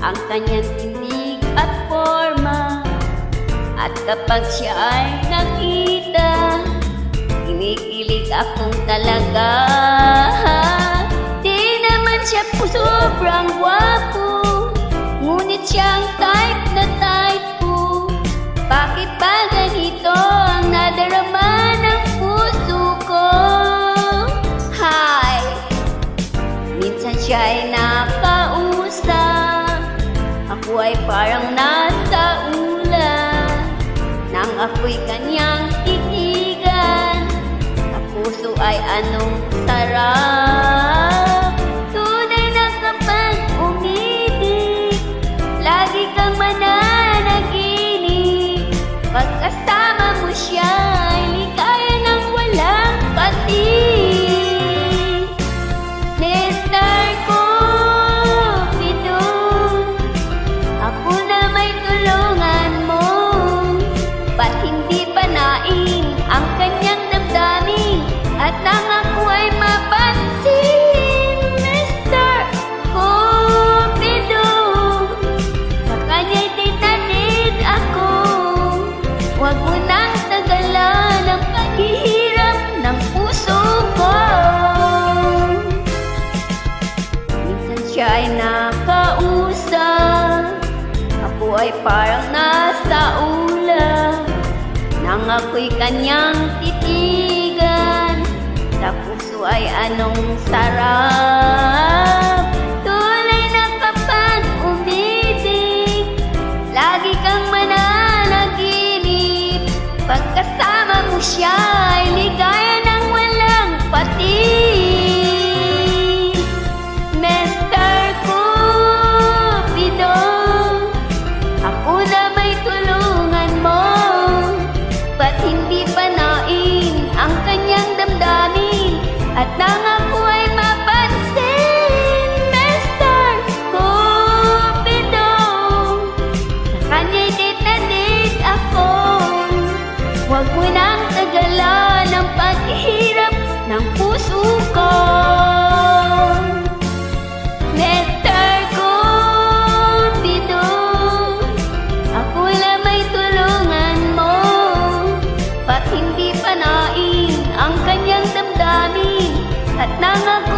ang kanyang tinig at forma. At kapag siya ay nakita, kinikilig akong talaga. Di naman siya po sobrang gwapo, ngunit siyang type na type ko. Bakit ba ganito ang nadarama ng puso ko? Hi! Minsan siya ay nakausap, ako ay parang nasa ulap. Nang ako'y kanyang titigan, sa puso ay anong sarap. Tunay na kapag umibig, lagi kang mananaginip. Pagkasama mo siya ay ligaya ng walang patig. Mr. Cupido, ako na may tulungan mo. Ba't hindi panain ang kanyang damdamin at nang ako ay mapansin? Mr. Cupido, sa kanya'y tinanid ako. Huwag mo nang tagalan ang paghihirap ng puso ko. Minsan siya ay nakausap, ako ay parang nasa ulap. Nang ako'y kanyang titigan, sa puso ay anong sarap. Tulay na kapag umibig, lagi kang mananaginip. Pagkasama mo siya ay ligaya ng walang patig. Mr. Cupido, ako na may tulungan mo. Ba't hindi panain ang kanyang damdamin at nang ako ay mapansin? Mr. Cupido, sa kanya'y date na date ako. Huwag mo nang tagalan ang paghihirap ng puso ko. Mr. Cupido, ako lang may tulungan mo. Ba't hindi panain ang kanyang damdamin at nang ako